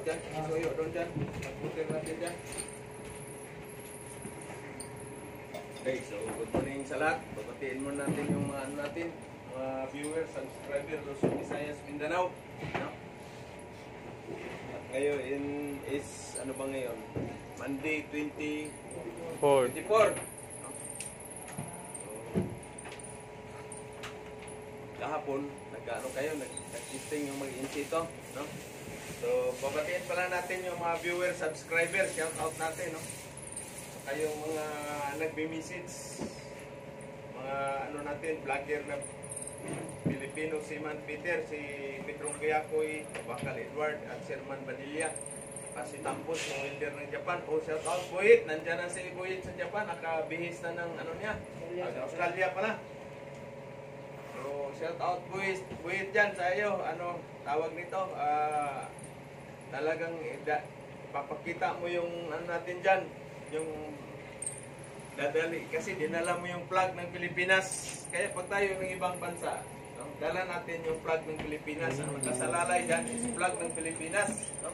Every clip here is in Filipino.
dyan. Isuyo doon dyan. Mag-butir natin dyan. Okay, so good morning sa lahat. Babatiin mo natin yung mga ano natin, mga viewers, subscriber, Luzon, Visayas, Mindanao. No? At ngayon is, ano ba ngayon? Monday 24. No? Kahapon, nag-ano kayo, nag-testing yung mag-insito, no? So, babatiin pala natin yung mga viewers, subscribers, shout out natin, no? Kayong mga nagbi-message, mga ano natin, vlogger na Pilipino, si Man Peter, si Petrong Kuyakoy, Bakal Edward, at Sherman Badilla, si Tampos, yung welder ng Japan. O shout out Buhit, nandyan na si Buhit sa Japan, nakabihis na ng ano niya, Australia pala. So shout out Buhit dyan sa iyo, ano, tawag nito, talagang papakita mo yung ano natin dyan, yung dadali, kasi dinala mo yung flag ng Pilipinas. Kaya pag tayo ng ibang bansa, no, dala natin yung flag ng Pilipinas. Ang nakasalalay dyan is flag ng Pilipinas, no?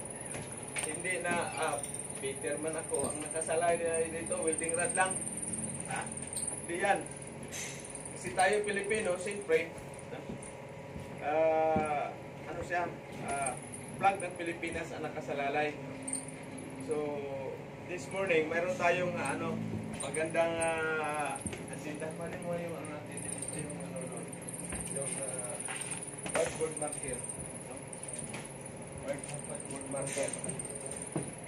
Hindi na Peter man ako ang nakasalalay dito, welding rod lang, ha? Hindi yan, kasi tayo Pilipino, siyempre, no? Ano siya, flag ng Pilipinas ang nakasalalay. So this morning, mayroon tayong ano, magandang asindahan pa rin mo yung ano natin, yung ano, yung whiteboard marker. No? Whiteboard marker.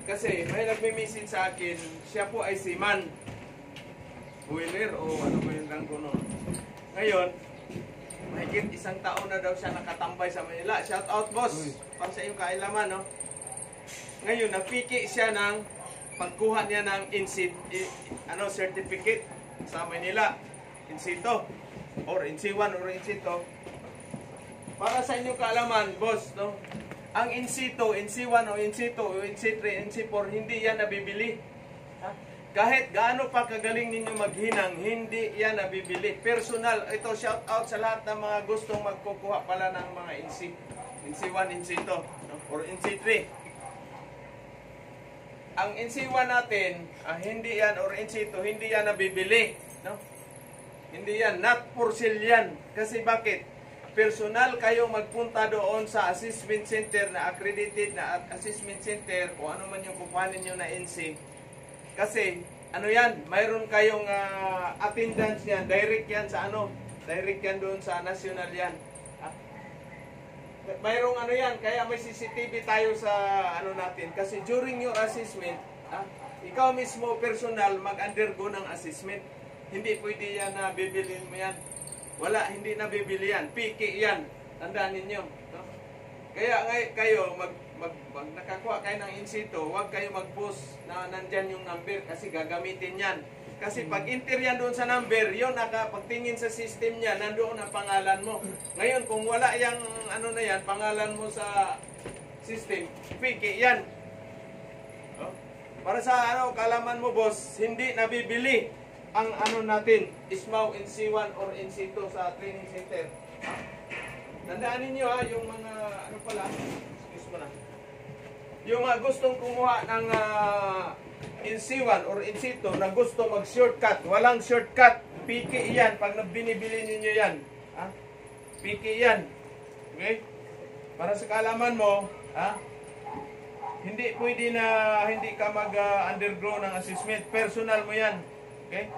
Kasi may nagme-message sa akin, siya po ay seaman, boiler o ano ba yung lang ko noon. Ngayon, mahigit 1 taon na daw siya nakatambay sa Manila. Shout out boss, para sa iyong kailaman, no? Ngayon, napiki siya ng pagkuha niya ng certificate sa Manila, INSITO, or INSI1 or INSITO. Para sa inyong kaalaman, boss, no? Ang INSITO, INSI1 o INSITO, o INSI3, INSI4, hindi yan nabibili. Ha? Kahit gaano pa kagaling ninyo maghinang, hindi yan nabibili. Personal, ito shout out sa lahat ng mga gustong magkukuha pala ng mga INSI1, INSITO, no? Or INSI3. Ang INSI1 natin, hindi yan, or INSITO, hindi yan nabibili, no? Hindi yan, not for sale yan. Kasi bakit? Personal kayo magpunta doon sa assessment center na accredited na assessment center o ano man yung kukuhanin nyo na INSI. Kasi, ano yan, mayroon kayong attendance yan, direct yan sa ano, direct yan doon sa national yan. Mayroong ano yan, kaya may CCTV tayo sa ano natin. Kasi during your assessment, ikaw mismo personal mag-undergo ng assessment. Hindi pwede yan na bibilin mo yan. Wala, hindi na bibili yan. Piki yan. Tandaan ninyo. No? Kaya kayo, mag nakakuha kayo ng INSITO, huwag kayo mag-post na nandyan yung number kasi gagamitin yan. Kasi pag enter yan doon sa number, yun nakapagtingin sa system niya, nandoon ang pangalan mo. Ngayon, kung wala yung ano na yan, pangalan mo sa system, piki yan. Oh? Para sa ano, kalaman mo boss, hindi nabibili ang ano natin, ISMAW, INSI1 or INSITO sa training center. Tandaan ninyo yung mga ano pala, excuse mo na. Yung mga gustong kumuha ng INSI1 or INSITO na gusto mag-shortcut, walang shortcut, piki yan pag binibili ninyo yan. Piki yan. Okay? Para sa kaalaman mo, hindi pwede na hindi ka mag-undergo ng assessment. Personal mo yan. Okay?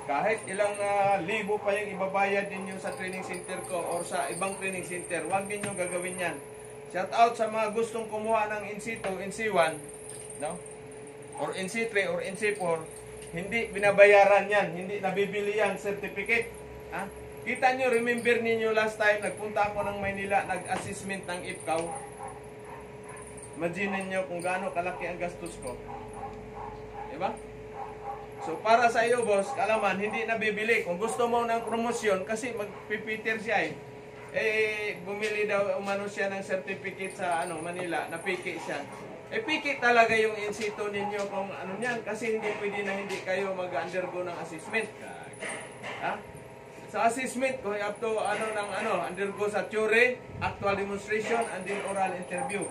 Kahit ilang libo pa yung ibabayad ninyo sa training center ko or sa ibang training center, huwag ninyo gagawin yan. Shout out sa mga gustong kumuha ng INSITO, INSI1, no? Or INSI3 or INSI4, hindi binabayaran yan, hindi nabibili yan certificate. Kita nyo, remember ninyo last time nagpunta ako ng Maynila, nag-assessment ng IPCAW. Imagine niyo kung gaano kalaki ang gastos ko. Diba? So para sa iyo boss, kalaman, hindi nabibili. Kung gusto mo ng promosyon, kasi magpipiter siya bumili daw umano siya ng certificate sa Manila, napiki siya. Piki talaga yung INSITO ninyo kung ano niyan, kasi hindi pwede na hindi kayo mag-undergo ng assessment. Sa assessment ko, you have to undergo sa theory, actual demonstration, and then oral interview.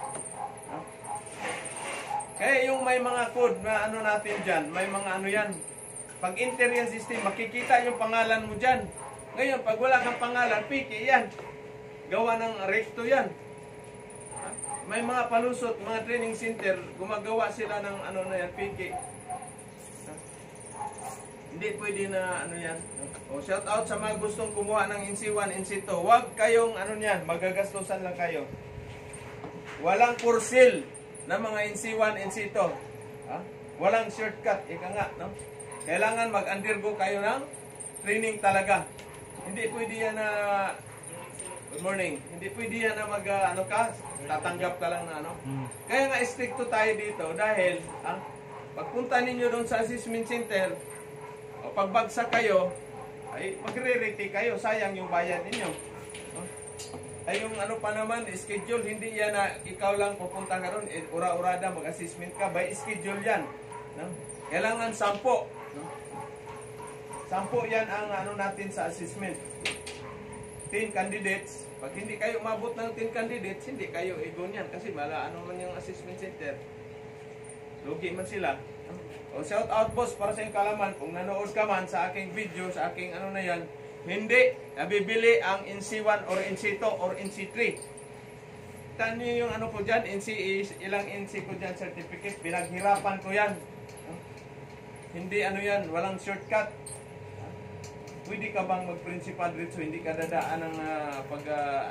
Kaya yung may mga code na ano natin dyan, may mga ano yan. Pag enter yan system, makikita yung pangalan mo dyan. Ngayon, pag wala kang pangalan, piki yan. Gawa ng recto yan. May mga palusot, mga training center, gumagawa sila ng ano na yan, piki. Hindi pwede na ano yan. O shout out sa mga gustong kumuha ng NC1, NC2. Huwag kayong ano yan, magagastusan lang kayo. Walang kursil na mga NC1, NC2. Ha? Walang shortcut, ika nga, no? Kailangan mag-undergo kayo ng training talaga. Hindi pwede yan na good morning. Hindi pwede yan na mag ano ka, tatanggap ka lang na ano. Kaya nga stricto tayo dito dahil pagpunta ninyo doon sa assessment center, o pagbagsak kayo, ay magre-retake kayo, sayang yung bayad ninyo. Ay yung ano pa naman, schedule, hindi yan na ikaw lang pupunta ka ron, ura-urada, mag-assessment ka, by schedule yan. No? Kailangan 10. No? 10 yan ang ano natin sa assessment. 10 candidates. Pag hindi kayo umabot ng 10 candidates, hindi kayo igon yan. Kasi mala ano man yung assessment center. Lugi man sila. O shout out boss para sa iyong kalaman. Kung nanood ka man sa aking video, sa aking ano na yan, hindi nabibili ang NC1 or NC2 or NC3. Taan nyo yung ano ko dyan, ilang NC ko dyan certificate, pinaghirapan ko yan. Hindi ano yan, walang shortcut. Pwede ka bang mag-principal dito, hindi ka dadaan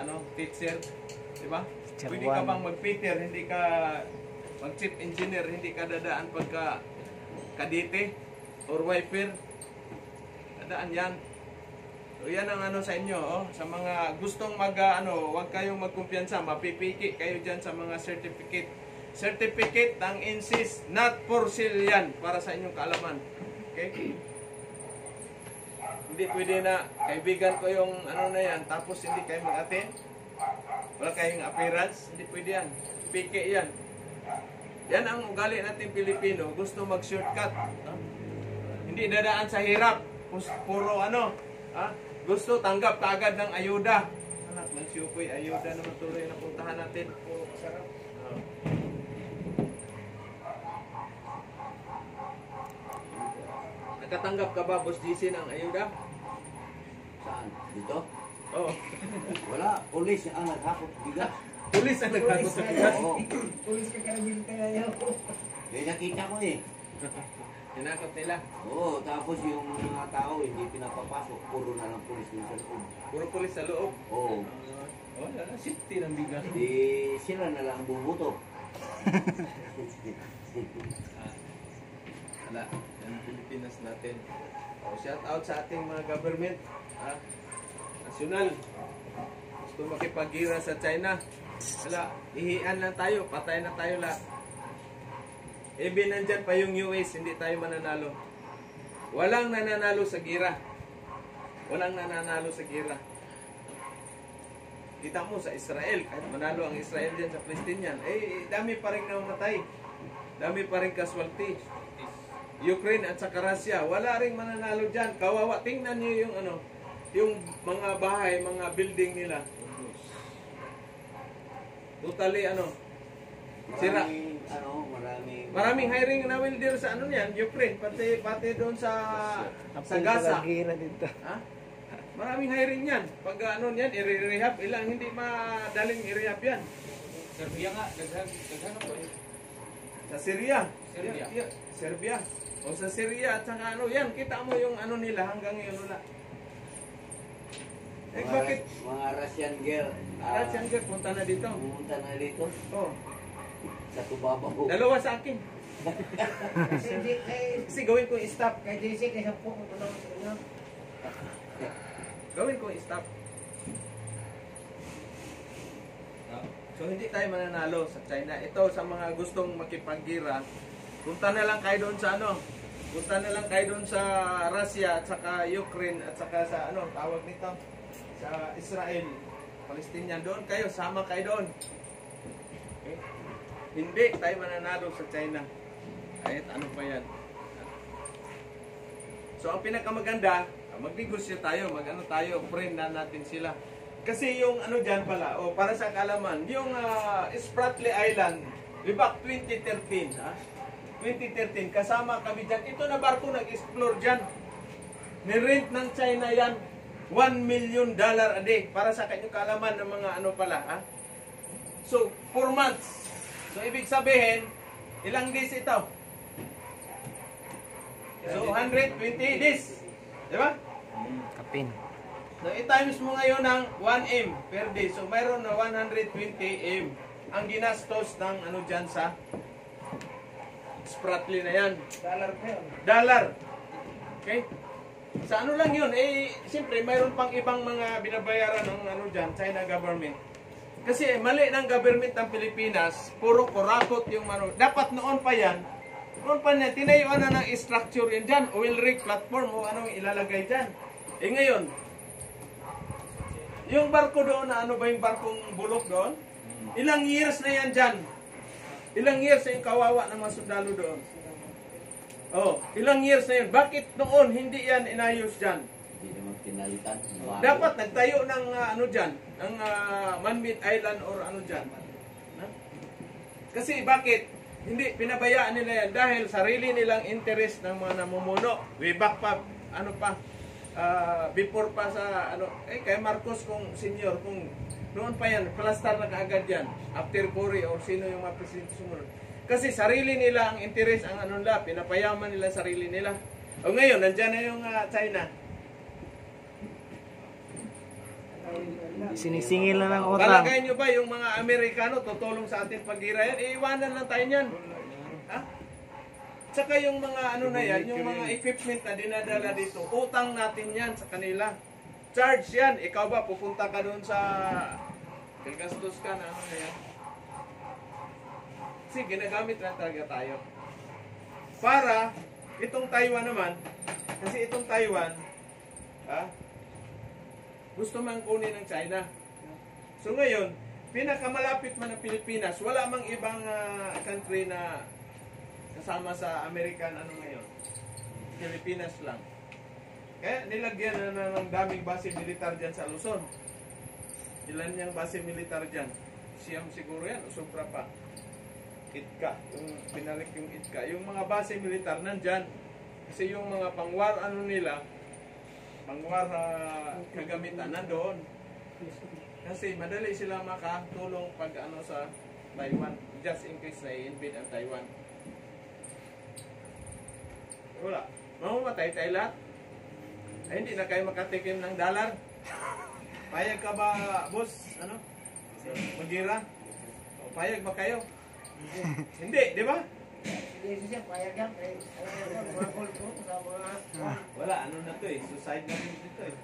ng teacher, di ba? Pwede ka bang mag-fitter, hindi ka mag-chief engineer, hindi ka dadaan pagka kadete or wiper. Dadaan yan. So yan ang ano sa inyo, sa mga gustong wag kayong magkumpiyansa, mapipiki kayo dyan sa mga certificate. Certificate ng INSIS, not for sale yan, para sa inyong kaalaman. Okay? Hindi pwede na, kaibigan ko yung ano na yan, tapos hindi kayo mag-attend. Wala kayong appearance, hindi pwede yan. Piki yan. Yan ang ugali natin Pilipino, gusto mag-shortcut. Hindi dadaan sa hirap, puro gusto tanggap kaagad ng ayuda. Anak ng siyukoy, ayuda naman tuloy na puntahan natin. Puro masarap. Nakatanggap ka ba, Boss GC, ng ayuda? Saan? Dito? Oo. Wala. Pulis ang naghakot bigas. Pulis ang nagkakot sa bigas? Oo. Pulis ka karabing kaya ako. Kaya nakita ko eh. Tinakot nila. Oo, tapos yung mga tao hindi pinapapasok. Puro na lang pulis yung sa loob. Puro pulis sa loob. Oo. Wala, safety ng bigas. Di sila na lang bubuto. Wala, yan Pilipinas natin. Shout out sa ating mga government. Nasyonal. Gusto makipag-gira sa China. Wala, ihian lang tayo. Patay na tayo lahat. Even nandyan pa yung US, hindi tayo mananalo. Walang nananalo sa gira. Walang nananalo sa gira. Kita mo sa Israel, kahit manalo ang Israel dyan sa Palestinian, dami pa rin namatay. Dami pa rin casualty. Ukraine at saka Russia, wala ring mananalo dyan. Kawawa, tingnan niyo yung yung mga bahay, mga building nila. Totally sira. Maraming hiring na welder sa niyan, Ukraine, pati doon sa Gaza. Ha? Maraming hiring yan. Pag niyan, i-rehab, ilang hindi madaling i-rehab yan. Serbia nga, daghan ako eh. Sa Syria. Serbia. Yeah, Serbia. O sa Syria at saka yan, kita mo yung nila hanggang ngayon wala. Bakit? Mga Russian girl. Russian girl, punta na dito. Pumunta na dito. Oh, Sa Tubabaw. dalawa sa akin. Kasi gawin ko stop. Kay JC, kay Sampo, Gawin ko stop. So hindi tayo mananalo sa China. Ito sa mga gustong makipaggira, punta na lang kayo doon sa punta na lang kayo doon sa Russia at saka Ukraine at saka sa tawag nito, sa Israel, Palestinian, doon kayo, sama kayo doon. Okay? Hindi tayo mananalo sa China. Kahit ano pa yan. So ang pinakamaganda, magnegosyo tayo, tayo, friend na natin sila. Kasi yung dyan pala, para sa kalaman, yung Spratly Island, Way back 2013, ha? 2013, kasama kami dyan. Ito na barko nag-explore dyan. Nirent ng China yan. $1 million a day. Para sa kanyang kaalaman ng mga ano pala, ha? So, 4 months. So, ibig sabihin, ilang days ito? So, 120 days. Di ba? Kapin. So, i-times mo ngayon ng 1M per day. So, mayroon na 120 M ang ginastos ng ano dyan sa Spratly na yan. Dollar pa yun. Dollar. Okay? Sa ano lang yun, eh, siyempre, mayroon pang ibang mga binabayaran ng ano dyan, China government. Kasi mali ng government ng Pilipinas, puro kurakot yung ano. Dapat noon pa yan, tinayuan na ng structure yan dyan, oil rig platform o anong ilalagay dyan. Eh ngayon, yung barko doon na ano ba yung barkong bulok doon? Ilang years na yan dyan? Ilang years na yung kawawa ng mga sundalo doon? Oh, ilang years na yun? Bakit noon hindi yan inayos dyan? Hindi naman pinalitan. Dapat nagtayo ng ano dyan, ng man-made island or ano dyan. Ha? Kasi bakit? Hindi, pinabayaan nila yan dahil sarili nilang interest ng mga namumuno. Way back pa, ano pa, before pa sa, ano, kay Marcos kung senior, kung noon pa yan, plastar na kaagad yan, after Cory or sino yung mga presidente sumunod. Kasi sarili nila ang interest, ang ano nila, pinapayaman nila sarili nila. O ngayon, nandyan na yung China. Sinisingil na ng utang. Palagay nyo ba yung mga Amerikano tutulong sa ating pagira yan? Iiwanan lang tayo niyan. Ha? Tsaka yung mga ano na yan, yung mga equipment na dinadala dito, utang natin yan sa kanila. Charge yan. Ikaw ba, pupunta ka doon sa gagastos ka na ano na yan? Kasi ginagamit lang talaga tayo. Para, itong Taiwan naman, kasi itong Taiwan, gusto mang kunin ng China. So ngayon, pinakamalapit man ng Pilipinas, wala mang ibang country na kasama sa American ano ngayon. Pilipinas lang. Kaya nilagyan na ng daming base militar dyan sa Luzon. Ilan yung base militar dyan? Siyam siguro yan, o sobra pa. Itka, yung binalik yung Itka. Yung mga base militar nandyan. Kasi yung mga pangwar ano nila, pangwar kagamitan nandoon. Kasi madali sila makatulong pag ano sa Taiwan, just in case na i-invade ang Taiwan. Wala. Mamamatay tayo lahat. Ay, hindi na kayo makatikim ng dollar. Payag ka ba, boss? Ano? Magira? O, payag ba kayo? Hindi, di ba? Hindi siya, payag yan. Mga kulto sa mga... Wala, ano na to eh. Suicide na rin dito eh.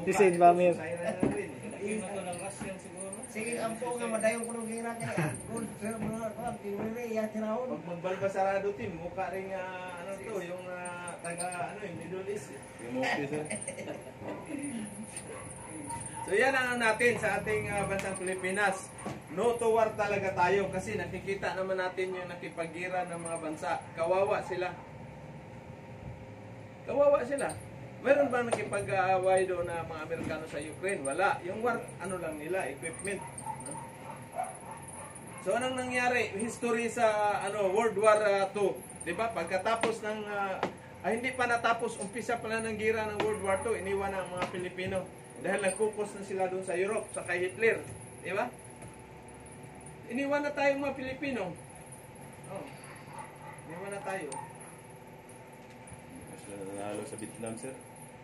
Suicide bomber. Suicide na rin eh. Yun ako ng Russian siguro. Sige, ang po nga madayong kulong gira kaya. Gold, sir, mga kwan, tinuri, yan tinahon. Pag magbalbasarado team, mukha rin ano to, yung taga ano yung Middle East. Yung officer. So yan ang natin sa ating bansang Pilipinas. No to war talaga tayo kasi nakikita naman natin yung nakipaggira ng mga bansa. Kawawa sila. Kawawa sila. Meron ba nakipag-aaway doon na mga Amerikano sa Ukraine? Wala. Yung war, ano lang nila, equipment. So anong nangyari? History sa World War II. Diba? Pagkatapos ng, hindi pa natapos, umpisa pala ng gira ng World War II, iniwan ng mga Pilipino. Dahil nag-focus na sila doon sa Europe, sa kay Hitler. Diba? Iniwan na tayong mga Pilipino. Oh. Iniwan na tayo. Mas nanalo sa Vietnam, sir?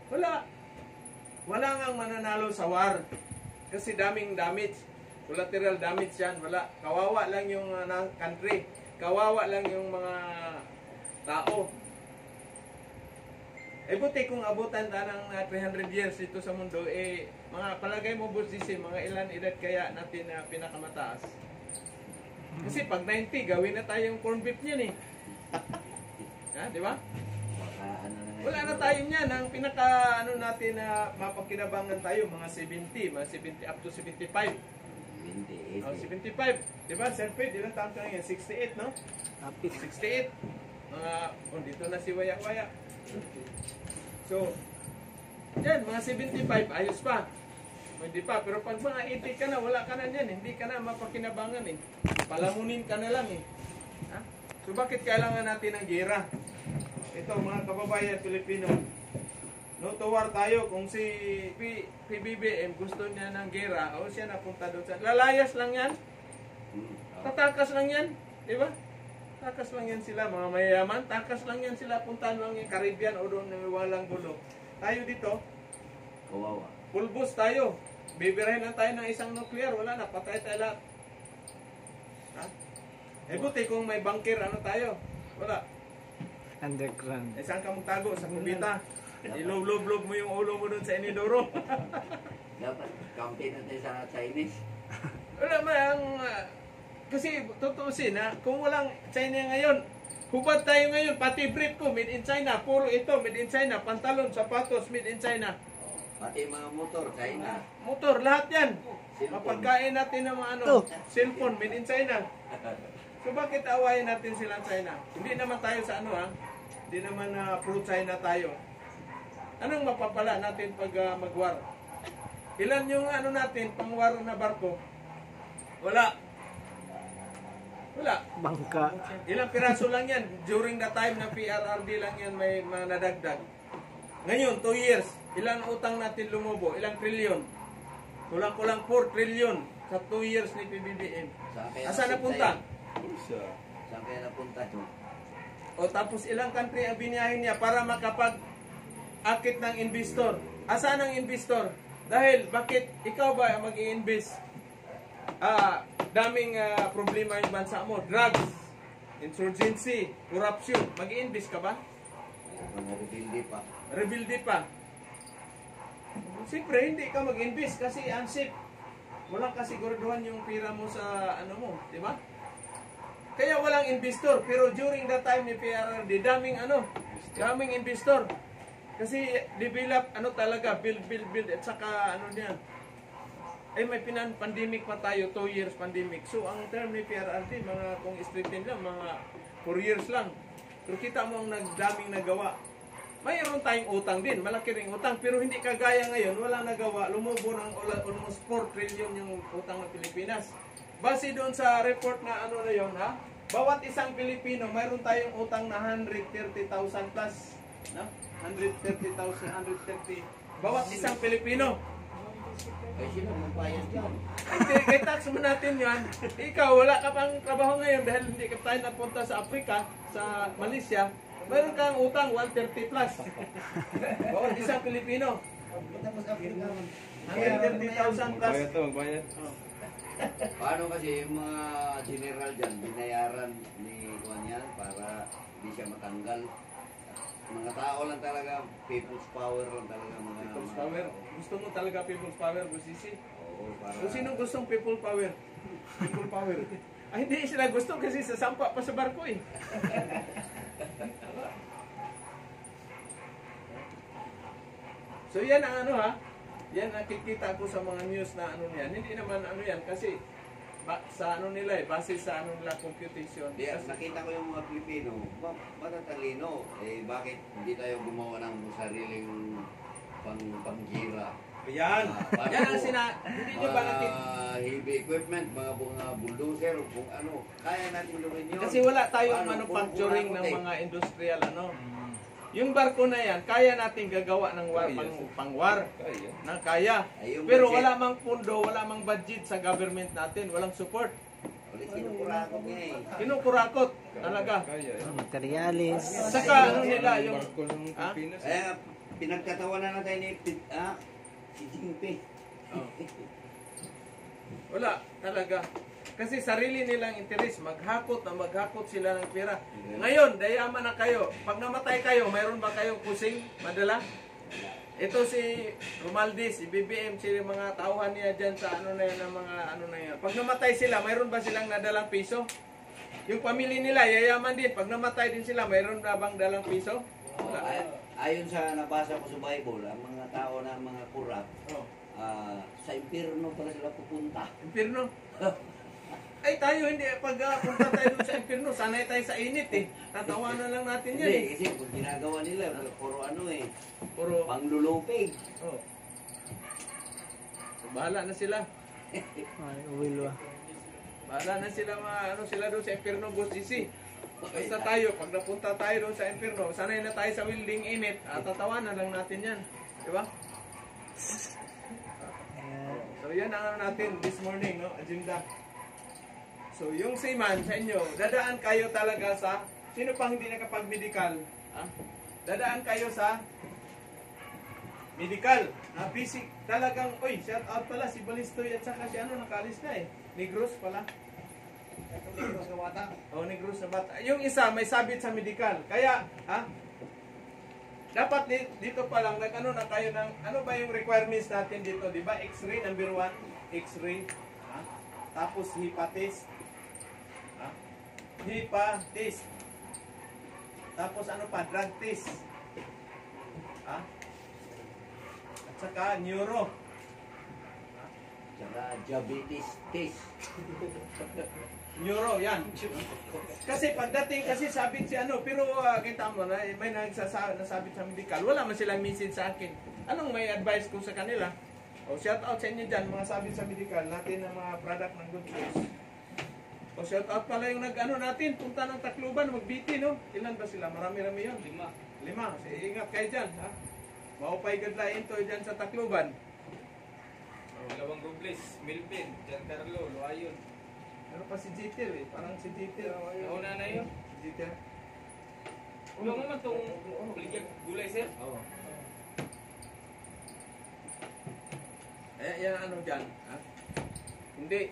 Wala. Wala ngang mananalo sa war. Kasi daming damage. Collateral damage yan. Wala. Kawawa lang yung country. Kawawa lang yung mga tao. Buti kung abutan ta ng 300 years dito sa mundo, mga palagay mo, Boss DC, mga ilan edad kaya natin na pinakamataas? Kasi pag 90, gawin na tayong corn beef niyan eh. Ha, di ba? Wala na tayo niyan. Ang pinaka natin na mapagkinabangan tayo, mga 70, mga 70 up to 75. 75. Di ba? Sir Fred, ilang taon ka ngayon? 68, no? 68. Dito na si Waya-Waya. So, yan, mga 75, ayos pa. Hindi pa, pero pag mga 80 ka na, wala ka na dyan, hindi ka na mapakinabangan eh. Palamunin ka na lang eh. Ha? So bakit kailangan natin ng gera? Ito mga kababayan Pilipino, no to war tayo kung si PBBM gusto niya ng gera o siya napunta doon sa lalayas lang yan. Tatakas lang yan, di ba? Takas lang yan sila, mga mayayaman, takas lang yan sila, puntahan lang yung Caribbean o doon na walang gulo. Tayo dito, Kawawa. pulbos tayo. Bibirahin lang tayo ng isang nuclear, wala na, patay tayo lahat. Ha? Eh buti kung may bunker, ano tayo? Wala. Underground. Eh saan ka magtago? Sa kubita. Ilob-lob-lob mo yung ulo mo doon sa Inidoro. Dapat kampi natin sa Chinese. Wala man, kasi tutusin ha, kung walang China ngayon, hubad tayo ngayon, pati brief ko, made in China, puro ito, made in China, pantalon, sapatos, made in China. Pati mga motor, China. Motor, lahat yan. Cellphone. Mapagkain natin ng mga ano, cellphone, made in China. So bakit awayin natin silang China? Hindi naman tayo sa ano ha, hindi naman pro-China tayo. Anong mapapala natin pag mag-war? Ilan yung ano natin, pang-war na barko? Wala. Wala. Bangka. Ilang piraso lang yan. During the time na PRRD lang yan may mga nadagdag. Ngayon, 2 years. Ilan utang natin lumubo? Ilang trilyon? Kulang-kulang 4 trilyon sa 2 years ni PBBM. Asa napunta? Saan kaya napunta ito? O tapos ilang country ang biniyahin niya para makapag-akit ng investor. Asa ang investor? Dahil bakit ikaw ba mag-i-invest? Daming problema yung bansa mo. Drugs, insurgency, corruption. Mag-i-invest ka ba? Rebuildi pa. Rebuildi pa. Siyempre, hindi ka mag-invest kasi unsafe. Walang kasiguraduhan yung pira mo sa ano mo, di ba? Kaya walang investor. Pero during that time ni PRRD, daming investor. Kasi develop, talaga, build, at saka niyan. May pandemic pa tayo, 2 years pandemic. So, ang term ni PRRD, kung straighten lang, mga 4 years lang. Pero kita mo ang daming nagawa. Mayroon tayong utang din, malaki ring utang, pero hindi kagaya ngayon, walang nagawa. Lumubo ng almost 4 trillion yung utang ng Pilipinas. Base doon sa report na na yun, ha? Bawat isang Pilipino, mayroon tayong utang na 130,000 plus. No? 130,000, 130. Bawat isang Pilipino. Ay, sino magbayad dyan? Hindi, kay tax mo natin yan. Ikaw, wala ka pang trabaho ngayon dahil hindi ka tayo napunta sa Africa, sa Malaysia. Mayroon kang utang 130 plus. Bawat isang Pilipino. Tapos Africa. 130,000 plus. Bayad to, magbayad. Paano kasi yung mga general dyan, binayaran ni Juan yan para hindi siya matanggal. Mga tao lang talaga, people's power lang talaga. People's power. Gusto mo talaga people's power, Busisi? Oo, para... Kung sinong gustong people power? People power. Ay, hindi sila gusto kasi sasampa pa sa barko eh. So yan ang yan nakikita ko sa mga news na yan. Hindi naman yan kasi sa nila base sa nila computation. Di, nakita ko yung mga Pilipino, matatalino. Bakit hindi tayo gumawa ng sariling panggira? Yan. Yan ang hindi nyo ba nakita? Heavy equipment, mga bulldozer, kung ano. Kaya natin gawin yun. Kasi wala tayong manufacturing ng mga industrial Yung barko na yan, kaya natin gagawa ng pang-war. Kaya. Pero wala mang pundo, wala mang budget sa government natin, walang support. Kinukurakot niya eh. Kinukurakot talaga. Materialis. Saka nila yung Barko ng Pilipinas. Kaya pinagkatawanan natin ni si Jinping. Wala talaga. Kasi sarili nilang interes, maghakot sila ng pera. Ngayon, dayaman na kayo. Pag namatay kayo, mayroon ba kayong kusing madala? Ito si Romaldes, si BBM, si mga tauhan niya dyan sa na yan, mga na yan. Pag namatay sila, mayroon ba silang nadalang piso? Yung pamilya nila, yayaman din. Pag namatay din sila, mayroon na bang dalang piso? Ayon sa nabasa ko sa Bible, ang mga tao na mga kurap, sa impyerno pala sila pupunta. Impyerno? Ay tayo hindi, pag punta tayo doon sa impyerno, sanay tayo sa init eh. Tatawanan lang natin yan Hindi, kasi kung ginagawa nila, puro Puro panglulupig. Oh. Bahala na sila. Ay, uwil ba? Bahala na sila ano sila doon sa Inferno, Boss GC. Basta tayo, pag napunta tayo doon sa Inferno, sanay na tayo sa welding init, at tatawanan lang natin yan. Di ba? So yan ang ano natin this morning, no? Agenda. So yung seaman sa inyo, dadaan kayo talaga sa, sino pang hindi nakapag-medical? Ha? Dadaan kayo sa medical, na basic, talagang, oy, shout out pala si Balistoy at saka si ano, nakalis na eh. Negros pala. Negros na bata. Oh, Negros na bata. Yung isa, may sabit sa medical. Kaya, ha? Dapat dito pa lang, ano na kayo ng, ano ba yung requirements natin dito? Di ba? X-ray, number 1. X-ray. Ha? Tapos, HIPAA test. Ha? HIPAA test. Tapos, ano pa? Drug test. Ha? At saka, neuro. Tsaka diabetes test. Neuro, yan. Kasi pagdating, kasi sabit si ano, pero kita mo na, may nasabit sa medical, wala man silang message sa akin. Anong may advice ko sa kanila? O shout out sa inyo dyan, mga sabit sa medical, natin ang mga product ng Good Choice. O shout out pala yung nag-ano natin, punta ng Tacloban, mag-BT, no? Ilan ba sila? Marami-rami yun. 5. So, ingat kayo dyan, ha? Maupay gadlain to dyan sa Tacloban. Dalawang Robles, Milpin, Giancarlo, Loayon. Ano pa si Jitter eh, parang si Jitter. Nauna na yun. Si Jitter. Ulo mo man itong kuligyan gulay, sir? Oo. Yan ano dyan. Ha? Hindi.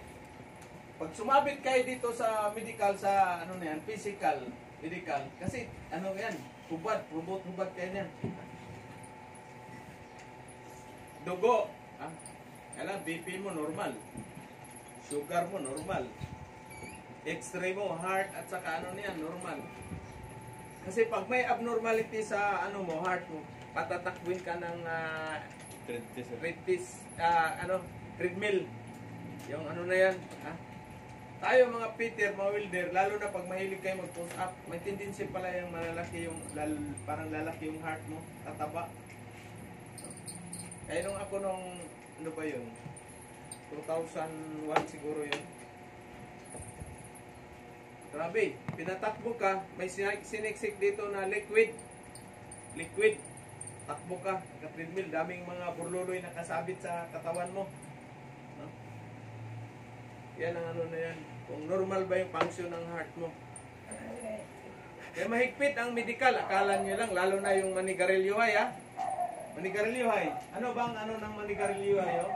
Pag sumabit kayo dito sa medical, sa ano na yan, physical, medical. Kasi ano yan, hubad kayo yan. Dugo. Ha? Kailan, BP mo normal. Sugar mo normal. X-ray mo, heart, at saka ano niyan, normal. Kasi pag may abnormality sa ano mo, heart mo, patatakwin ka ng treadmill. Yung ano na yan. Ha? Tayo mga Peter, mga welder, lalo na pag mahilig kayo mag-push up, may tendency pala yung malalaki yung, parang lalaki yung heart mo, tataba. Kaya nung ako ano ba yun? 2001 siguro yun. Grabe, pinatakbo ka, may siniksik dito na liquid. Takbo ka, ka-treadmill, daming mga burluloy na kasabit sa katawan mo. No? Yan ang ano na yan. Kung normal ba yung function ng heart mo. Kaya mahigpit ang medical, akala nyo lang, lalo na yung manigarilyohay, ha? Manigarilyohay. Ano bang ano ng manigarilyohay, oh?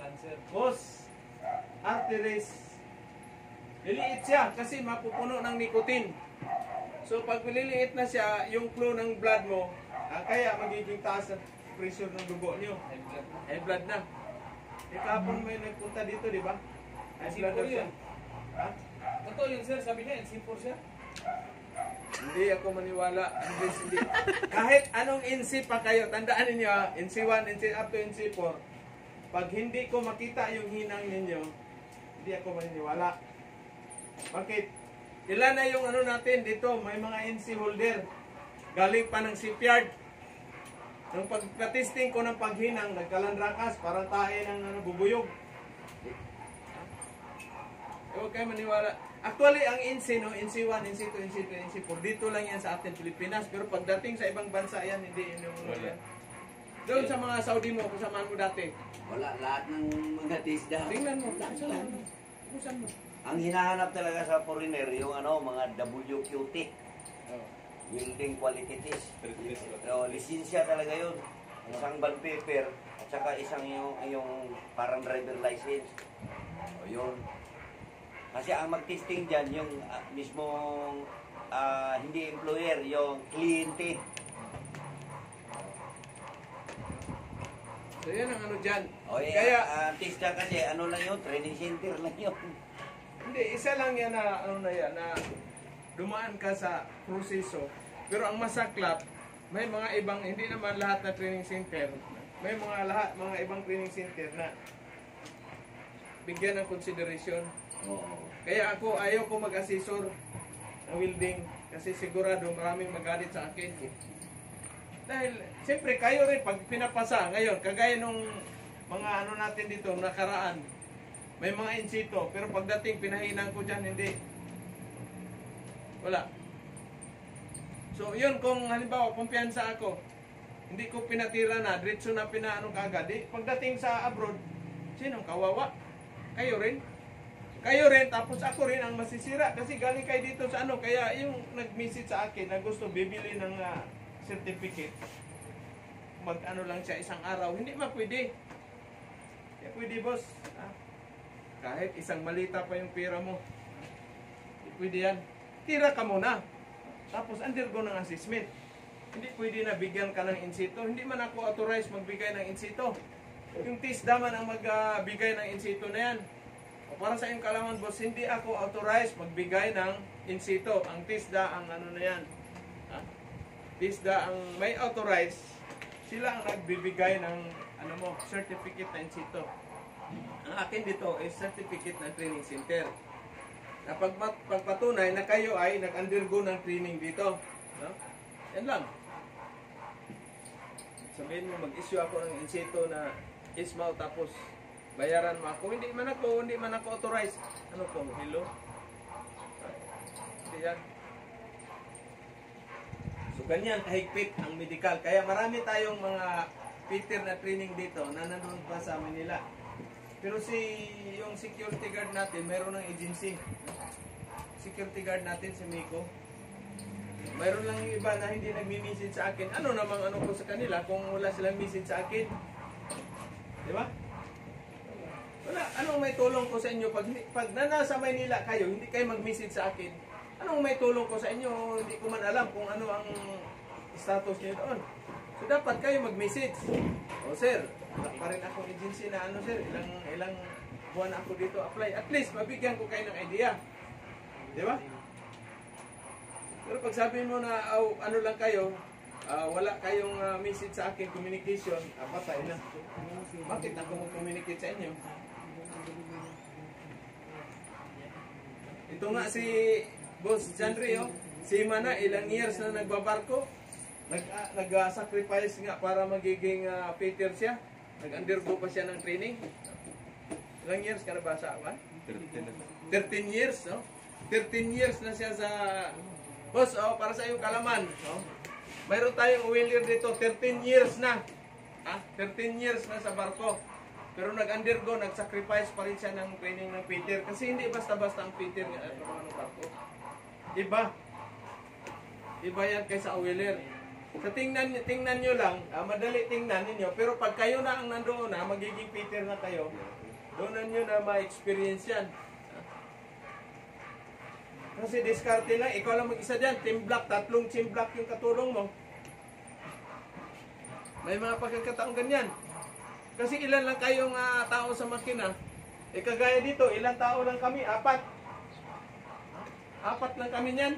Cancer. Boss, arteries, liliit siya kasi mapupuno ng nicotine. So pag liliit na siya, yung flow ng blood mo, kaya magiging taas ang pressure ng dugo nyo. High blood na. Kapon may nagpunta dito, di ba? High blood na siya. Ha? Totoo yun, sir. Sabi niya, NC4 siya. Hindi ako maniwala. Hindi. Kahit anong NC pa kayo, tandaan ninyo, NC1, NC up to NC4, pag hindi ko makita yung hinang ninyo, hindi ako maniniwala. Bakit? Ilan na yung ano natin dito, may mga NC holder. Galing pa ng shipyard. Nung pagka-testing ko ng paghinang, nagkalandrakas, parang tae ng bubuyog. Huwag kayo maniwala. Actually, ang NC, no, NC1, NC2, NC3, NC4, dito lang yan sa atin, Pilipinas. Pero pagdating sa ibang bansa yan, hindi yun yung yan. Doon sa mga Saudi mo, kusamaan mo dati. Wala, lahat ng mga tisda. Tingnan mo, kusan mo. Ang hinahanap talaga sa foreigner, yung mga WQT. Welding Quality Test. Lisensya talaga yun. Isang bond paper, at saka isang yung parang driver license. Yun. Kasi ang mag-testing dyan, yung mismong hindi employer, yung kliyente. So yan ang ano dyan. Kaya, testa kasi, lang yun, training center lang yun. Hindi, isa lang yan na, na dumaan ka sa proseso. Pero ang masaklap, may mga ibang, hindi naman lahat na training center, may mga ibang training center na bigyan ng consideration. Kaya ako, ayaw ko mag-assessor ng welding kasi sigurado maraming magalit sa akin. Dahil, siyempre, kayo rin, pag pinapasa, ngayon, kagaya nung mga ano natin dito, nakaraan. May mga insito, pero pagdating pinahinan ko dyan, hindi. Wala. So, yun, kung halimbawa, kumpiyansa ako, hindi ko pinatira na, diretso na pinaano kagad. Pagdating sa abroad, sinong kawawa? Kayo rin. Kayo rin, tapos ako rin ang masisira kasi galing kayo dito sa ano. Kaya yung nag-message sa akin na gusto bibili ng certificate, mag-ano lang siya isang araw, hindi pwede. Hindi pwede, boss. Kahit isang malita pa yung pera mo, hindi pwede yan. Tira ka muna. Tapos undergo ng assessment. Hindi pwede na bigyan ka ng insito. Hindi man ako authorized magbigay ng insito. Yung TISDA man ang magbigay ng insito na yan. O para sa iyong kalaman, boss, hindi ako authorized magbigay ng insito. Ang TISDA ang ano na yan. TISDA ang may authorized. Sila ang nagbibigay ng ano mo, certificate na insito. Ang akin dito is certificate na training center. Na pagpatunay na kayo ay nag-undergo ng training dito. No? Yan lang. Sabihin mo, mag-issue ako ng insito na ISMAO tapos bayaran mo ako. Hindi man ako authorized. Ano po? Hello? Hindi yan. So, ganyan kahigpit ang medical. Kaya marami tayong mga Peter na training dito na nandun pa sa Manila. Pero yung security guard natin, mayroon ng agency. Security guard natin si Miko. Mayroon lang yung iba na hindi nagmi-message sa akin. Ano namang ano ko sa kanila kung wala silang message sa akin? Di ba? Wala. Anong may tulong ko sa inyo? Pag nasa Maynila kayo, hindi kayo mag-message sa akin. Anong may tulong ko sa inyo? Hindi ko man alam kung ano ang status niyo doon. So dapat kayo mag-message. O sir, wala pa rin akong agency na ano sir, ilang buwan ako dito apply. At least mabigyan ko kayo ng idea. Di ba? Pero pag sabihin mo na ano lang kayo, wala kayong message sa akin, communication, patay na. Bakit ako mag-communicate sa inyo? Ito nga si Boss Chandri, si Mana, ilang years na nagbabarko. Nag-sacrifice nga para magiging Peter siya. Nag-undergo pa siya ng training. Ilang years ka na ba sa 13 years, no? 13 years na siya sa... Boss, para sa iyong kalaman, no? Mayroon tayong wheeler dito, 13 years na. 13 years na sa barko. Pero nag-undergo, nag-sacrifice pa rin siya ng training ng Peter. Kasi hindi basta-basta ang Peter ng barko. Iba. Iba yan kaysa wheeler. So tingnan nyo lang, madali tingnan ninyo, pero pag kayo na ang nandoon na, magiging Peter na kayo, doon nyo na ma-experience yan. Kasi diskarte lang, ikaw lang mag-isa dyan, team block, 3 team block yung katulong mo. May mga pagkakataong ganyan. Kasi ilan lang kayong tao sa makina, kagaya dito, ilang tao lang kami, 4. 4 lang kami niyan.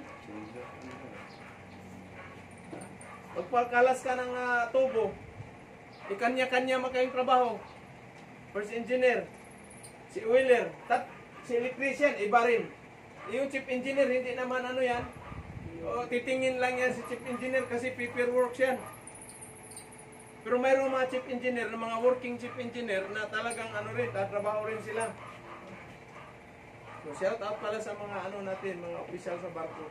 Pagpakalas ka ng tubo, ikanya-kanya makayong trabaho. First engineer, si oiler, si electrician, iba rin. Yung chief engineer, hindi naman ano yan. Titingin lang yan si chief engineer kasi paperwork yan. Pero mayroong mga chief engineer, mga working chief engineer na talagang ano rin, tatrabaho rin sila. So shout out pala sa mga ano natin, mga opisyal sa barko.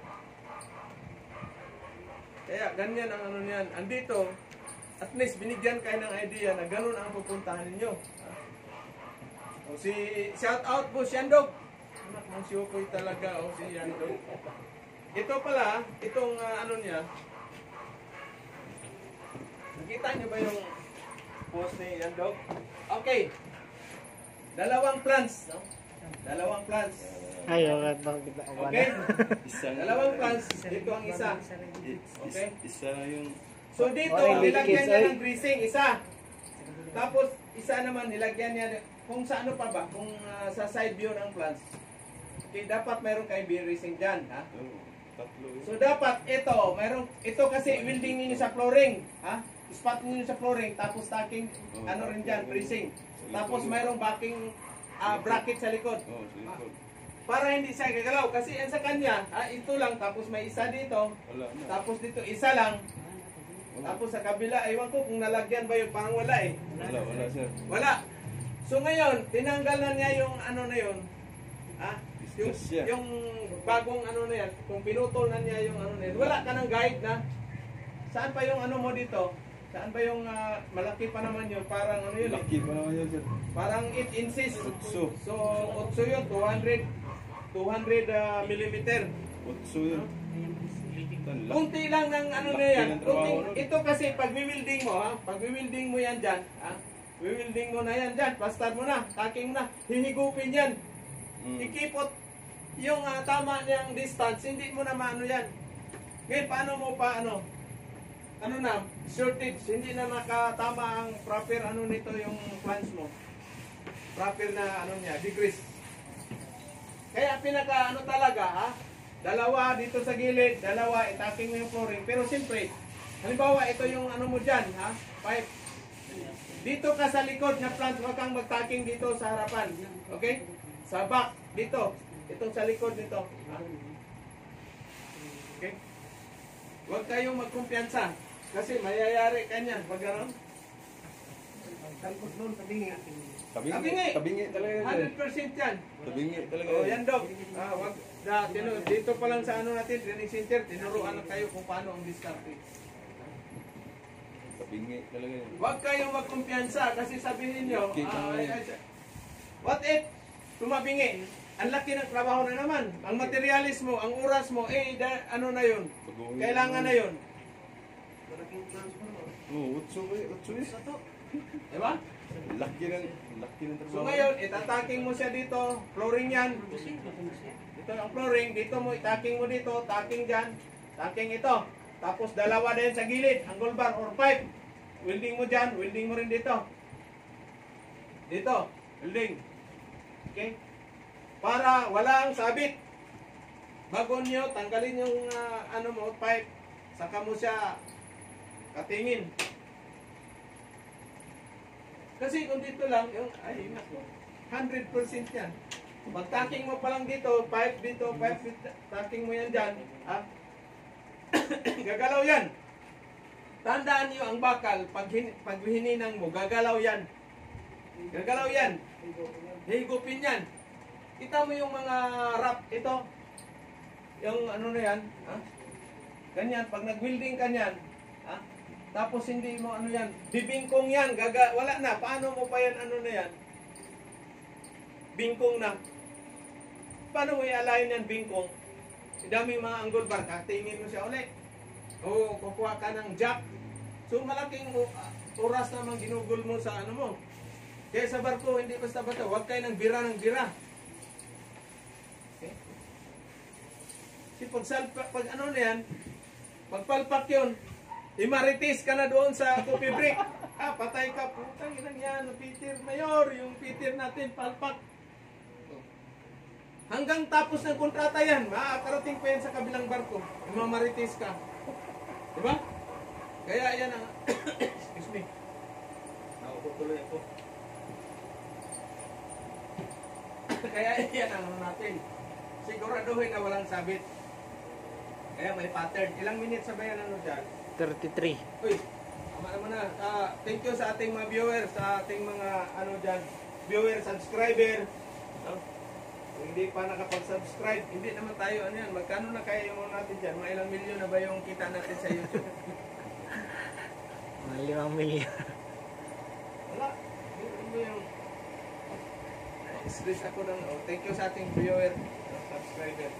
Kaya ganyan ang ano niyan. Andito, at least binigyan kayo ng idea na ganun ang pupuntahan ninyo. O shout out po si Yandog. Anak ng Syokoy talaga, si Yandog. Ito pala, itong ano niya. Nakita niyo ba yung post ni Yandog? Okay. 2 plans, no? 2 plans. Ay, okay. Okay? 2 plans. Dito ang isa. Okay? Isa yung... So dito, nilagyan niya ng greasing, isa. Tapos, isa naman, nilagyan niya, kung sa ano pa ba, kung sa side view ng plants. Okay, dapat mayroon kayo greasing dyan, ha? So dapat, ito kasi welding niyo sa flooring, ha? Spot niyo sa flooring, tapos stacking, ano rin dyan, greasing. Tapos mayroong backing bracket sa likod. Para hindi siya gagalaw. Kasi yan sa kanya, ito lang, tapos may isa dito. Tapos dito, isa lang. Tapos sa kabila, ewan ko kung nalagyan ba yun, parang wala eh. Wala, sir. Wala. So ngayon, tinanggal na niya yung ano na yun. Yung, Discuss siya. yung bagong ano na yan, kung pinutol na niya yung ano na yan, wala ka ng guide na. Saan pa yung ano mo dito? Saan ba yung malaki pa naman yun? Parang ano yun eh. Laki pa naman yun, sir. Parang 8 inches. Utso. So, 8 yun, 200 millimeter. Utso yun. Laki. Kunti lang ng ano na Laki yan. ng trabaho Kunti, nun. ito kasi pag wewilding mo, pag wewilding mo yan dyan, wewilding mo na yan dyan, bastard mo na, taking mo na, hihigupin yan. Ikipot yung tama niyang distance, hindi mo na maano yan. Ngayon, paano mo pa ano na, shortage, hindi na nakatama ang proper ano nito yung plans mo. Proper na ano niya, degrees. Kaya pinaka ano talaga, dalawa dito sa gilid, dalawa itaking mo yung flooring. Pero siyempre, halimbawa ito yung ano mo dyan, pipe. Dito ka sa likod na plant, huwag kang magtaking dito sa harapan. Okay? Sa back, dito. Itong sa likod dito. Okay? Huwag kayong magkumpiyansa. Kasi mayayari ka niyan. Pag gano'n. Talbos doon sa bingi. Tabingi. Tabingi talaga yun, sir. 100% yan. Tabingi talaga Oh, yun. yan dog. Wag dito pa lang sa ano natin, training center, tinuruan na kayo kung paano ang diskarte. Tabingi talaga yun. Huwag kayong magkumpiyansa kasi sabihin niyo, Okay, tama yan. what if tumabingi? Ang laki ng trabaho na naman. Ang materialis mo, ang oras mo, ano na yun? Pag-uwi. Kailangan na yun. Utso ba yun? Utso yun. Diba? Laki ng trabaho. So ngayon, itataking mo siya dito, flooring yan. Ito ang flooring, dito mo, itaking mo dito, taking dyan, taking ito. Tapos dalawa din sa gilid, angle bar or pipe. Welding mo dyan, welding mo rin dito. Dito, welding. Okay? Para walang sabit. Bago nyo, tanggalin yung ano mo, pipe. Saka mo siya katingin. Kasi kung dito lang, yung, 100% yan. Pag taking mo pa lang dito, pipe dito, taking mo yan dyan, gagalaw yan. Tandaan nyo ang bakal, pag hininang mo, gagalaw yan. Gagalaw yan. Higupin yan. Kita mo yung mga wrap, ito. Yung ano na yan, ganyan, pag nag-welding ka yan, tapos hindi mo ano yan, bibingkong yan, wala na, paano mo pa yan, ano na yan? Bingkong na. Paano mo i-align yan, bingkong? Daming mga angle bar, katingin mo siya ulit. O kukuha ka ng jack. So malaking oras naman ginugol mo sa ano mo. Kaya sa barko, hindi basta-basta, huwag kayo ng bira ng bira. Okay? Kasi pag ano na yan, pagpalpak yun, imaritis ka na doon sa coffee break. Patay ka, putang inang yan, Peter Mayor, yung Peter natin, palpak. Hanggang tapos ng kontrata yan, makakarating pa yan sa kabilang barko. Imamaritis ka. Diba? Kaya yan ang, excuse me, nakukutuloy ako. Kaya yan ang ano natin. Siguraduhin na walang sabit. Kaya may pattern. Ilang minutes sa bayan ano dyan? 33. Uy, tama naman na. Thank you sa ating mga viewers, sa ating mga ano dyan, viewers, subscriber. No? Kung hindi pa nakapag-subscribe, hindi naman tayo ano yan. Magkano na kaya yung natin dyan? Mga ilang milyon na ba yung kita natin sa YouTube? Mga 5 milyon. Wala. Hindi mo yung... Stress ako ng... thank you sa ating viewer, subscriber.